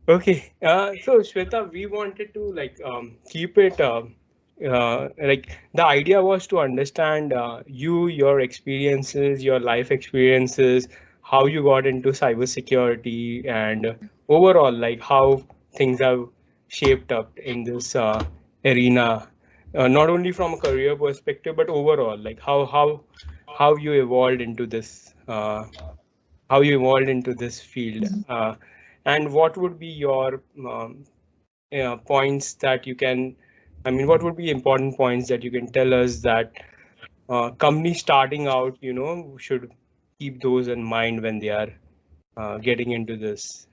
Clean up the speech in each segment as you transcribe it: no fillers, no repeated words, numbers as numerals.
Okay. So Shweta, we wanted to keep it like the idea was to understand you, your experiences, your life experiences, how you got into cybersecurity, and overall like how things have shaped up in this arena, not only from a career perspective but overall like how you evolved into this. How you evolved into this field, and what would be your points that you can, I mean, what would be important points that you can tell us that companies starting out, should keep those in mind when they are getting into this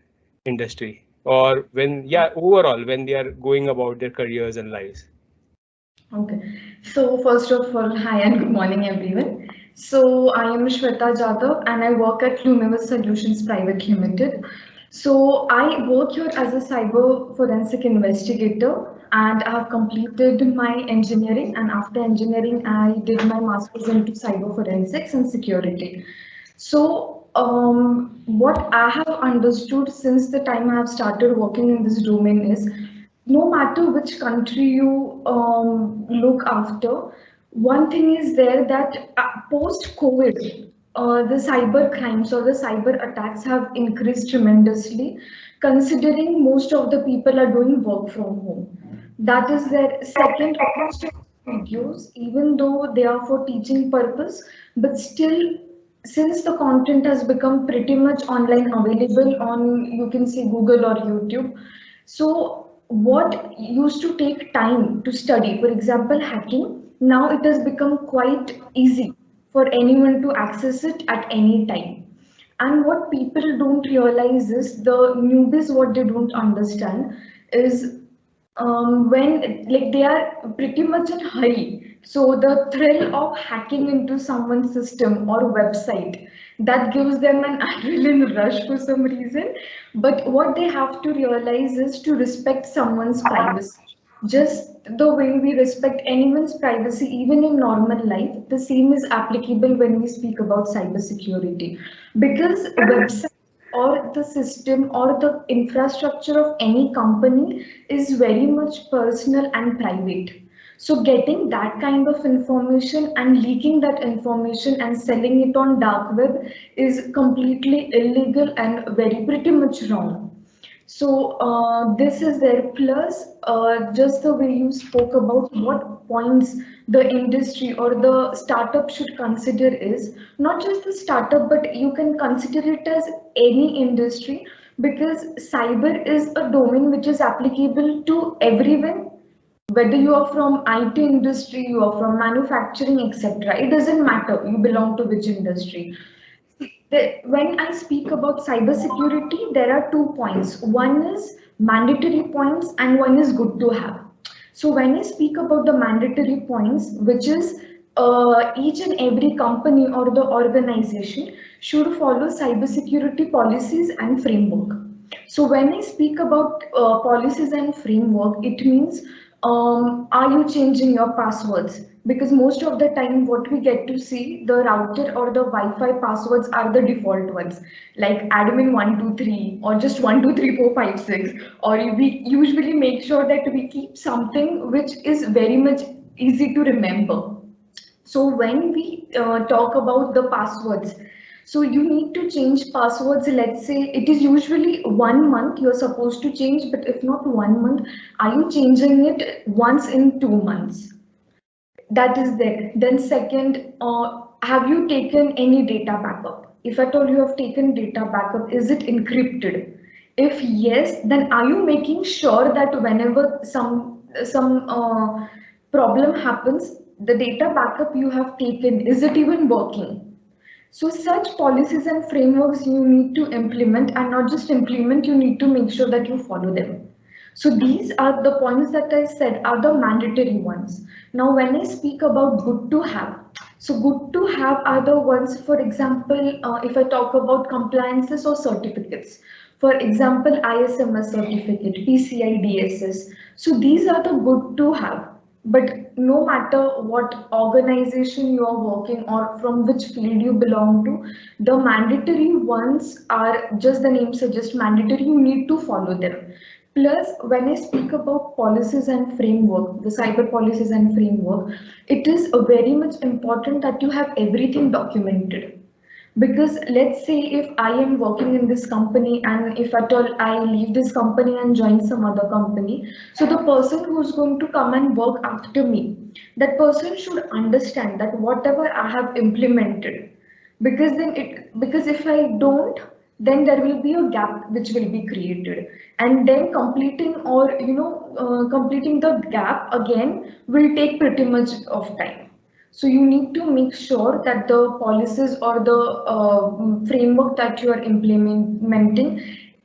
industry, or when, yeah, overall, when they are going about their careers and lives. Okay, so first of all, hi and good morning, everyone. So I am Shweta Jadhav and I work at LUMIVERSE Solutions Private Limited. So I work here as a cyber forensic investigator and I have completed my engineering, and after engineering I did my master's into cyber forensics and security. So, what I have understood since the time I have started working in this domain is no matter which country you look after, one thing is there that post COVID, the cyber crimes or the cyber attacks have increased tremendously, considering most of the people are doing work from home. That is their second, most of the videos, even though they are for teaching purpose, but still since the content has become pretty much online available on, you can say, Google or YouTube, so what used to take time to study, for example hacking, now it has become quite easy for anyone to access it at any time. And what people don't realize is the newbies, what they don't understand is when like they are pretty much in hurry, so the thrill of hacking into someone's system or website, that gives them an adrenaline rush for some reason. But what they have to realize is to respect someone's privacy, just the way we respect anyone's privacy even in normal life. The same is applicable when we speak about cybersecurity, because website or the system or the infrastructure of any company is very much personal and private. So getting that kind of information and leaking that information and selling it on dark web is completely illegal and very pretty much wrong. So this is there. Plus, just the way you spoke about what points the industry or the startup should consider is not just the startup, but you can consider it as any industry, because cyber is a domain which is applicable to everyone, whether you are from IT industry, you are from manufacturing, etc. It doesn't matter you belong to which industry. When I speak about cybersecurity, there are 2 points. One is mandatory points and one is good to have. So when I speak about the mandatory points, which is each and every company or the organization should follow cybersecurity policies and framework. So when I speak about policies and framework, it means are you changing your passwords? Because most of the time, what we get to see, the router or the Wi-Fi passwords are the default ones, like admin 123 or just 123456. Or we usually make sure that we keep something which is very much easy to remember. So when we talk about the passwords, so you need to change passwords. Let's say it is usually 1 month you're supposed to change, but if not 1 month, are you changing it once in 2 months? That is there. Then second, have you taken any data backup? If at all you have taken data backup, is it encrypted? If yes, then are you making sure that whenever some problem happens, the data backup you have taken, is it even working? So such policies and frameworks you need to implement, and not just implement, you need to make sure that you follow them. So these are the points that I said are the mandatory ones. Now, when I speak about good to have, so good to have are the ones, for example, if I talk about compliances or certificates, for example, ISMS certificate, PCI DSS. So these are the good to have. But no matter what organization you are working or from which field you belong to, the mandatory ones are, just the name suggests, mandatory, you need to follow them. Plus, when I speak about policies and framework, the cyber policies and framework, it is very much important that you have everything documented. Because let's say if I am working in this company and if at all I leave this company and join some other company, so the person who's going to come and work after me, that person should understand that whatever I have implemented, because if I don't, then there will be a gap which will be created, and then completing or completing the gap again will take pretty much of time. So you need to make sure that the policies or the framework that you are implementing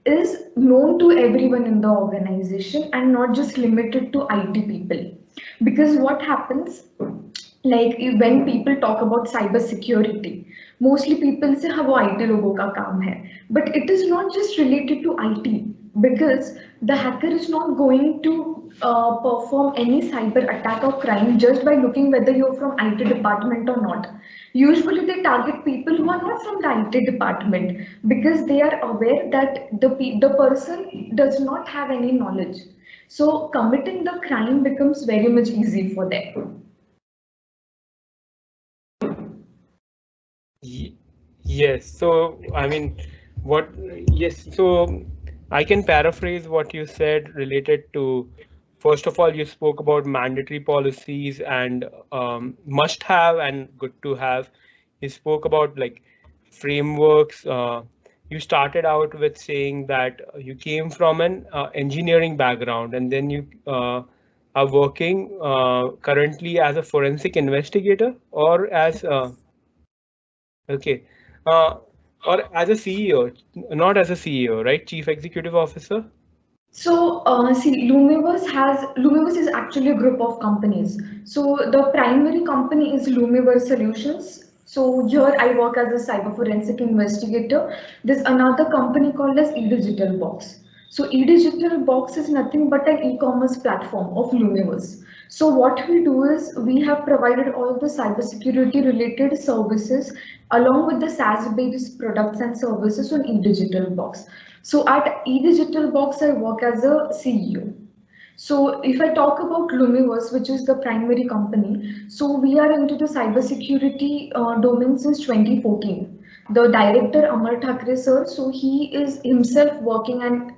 is known to everyone in the organization and not just limited to IT people. Because what happens, like when people talk about cyber security, mostly people say हाँ वो IT लोगों का काम है, but it is not just related to IT, because the hacker is not going to perform any cyber attack or crime just by looking whether you're from IT department or not. Usually they target people who are not from the IT department because they are aware that the person does not have any knowledge. So committing the crime becomes very much easy for them. Yes. So, I mean, what, yes. So I can paraphrase what you said related to, first of all, you spoke about mandatory policies and must have and good to have. You spoke about like frameworks. You started out with saying that you came from an engineering background and then you are working currently as a forensic investigator or as okay. Uh, or as a CEO, not as a CEO, right? Chief Executive Officer? So, see, Lumiverse is actually a group of companies. So the primary company is Lumiverse Solutions. So here I work as a cyber forensic investigator. There's another company called as eDigital Box. So eDigital Box is nothing but an e-commerce platform of Lumiverse. So what we do is we have provided all the cybersecurity related services along with the SaaS-based products and services on eDigital Box. So at eDigital Box, I work as a CEO. So if I talk about Lumiverse, which is the primary company, so we are into the cybersecurity domain since 2014. The director Amar Thakre sir, so he is himself working, and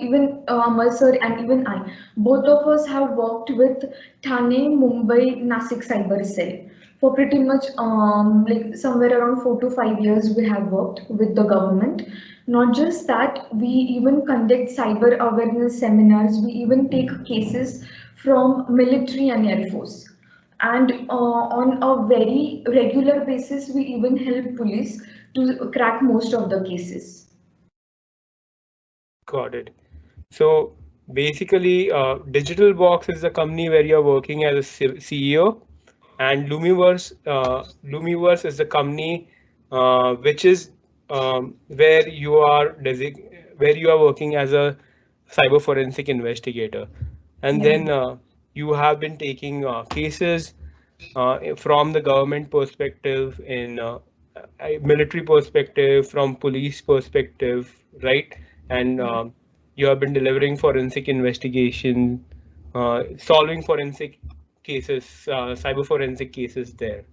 even Amar sir and even I, both of us have worked with Thane, Mumbai, Nasik Cyber Cell for pretty much like somewhere around 4 to 5 years we have worked with the government. Not just that, we even conduct cyber awareness seminars. We even take cases from military and air force. And on a very regular basis, we even help police to crack most of the cases. Got it. So basically, Digital Box is the company where you're working as a CEO, and Lumiverse is the company which is where you are where you are working as a cyber forensic investigator, and Yeah. then you have been taking cases from the government perspective, in military perspective, from police perspective, right? And you have been delivering forensic investigation, solving forensic cases, cyber forensic cases there.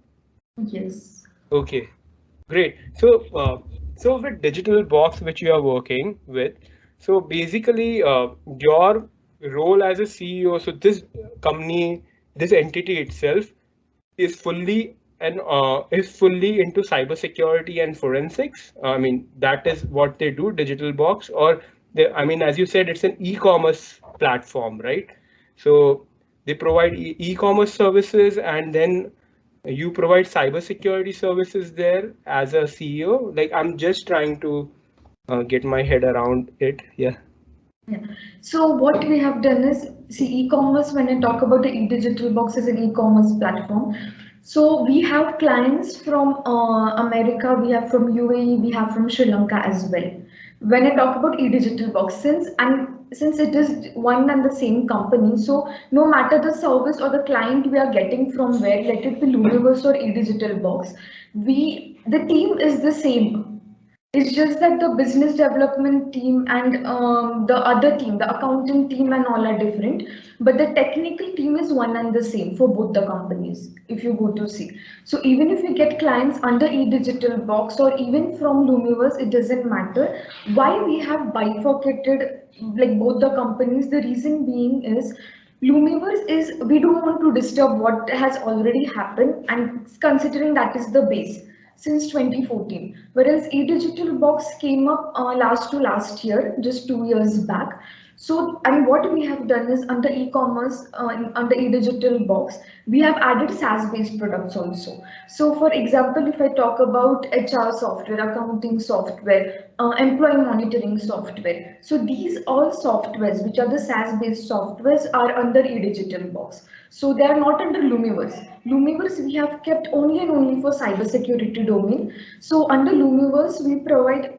Yes. Okay, great. So with Digital Box, which you are working with, so basically, your role as a CEO, so this company, this entity itself is fully and is fully into cybersecurity and forensics. I mean, that is what they do, Digital Box, or they, I mean, as you said, it's an e-commerce platform, right? So they provide e-commerce services, and then you provide cybersecurity services there as a CEO. Like, I'm just trying to get my head around it. Yeah. Yeah. So what we have done is, see, e-commerce, when I talk about the e-digital box as an e-commerce platform, so we have clients from America, we have from UAE, we have from Sri Lanka as well. When I talk about e-digital box, since I'm since it is one and the same company, so no matter the service or the client we are getting from where, let it be Lumiverse or eDigital Box, the team is the same. It's just that the business development team and the other team, the accounting team and all are different. But the technical team is one and the same for both the companies, if you go to see. So even if you get clients under eDigital Box or even from Lumiverse, it doesn't matter. Why we have bifurcated like both the companies? The reason being is Lumiverse is, we don't want to disturb what has already happened, and considering that is the base since 2014, whereas eDigital Box came up last year, just 2 years back. So, and what we have done is under e-commerce, under eDigital Box, we have added SaaS-based products also. So, for example, if I talk about HR software, accounting software, employee monitoring software, so these all softwares, which are the SaaS-based softwares, are under eDigital Box. So they are not under Lumiverse. Lumiverse we have kept only and only for cybersecurity domain. So under Lumiverse we provide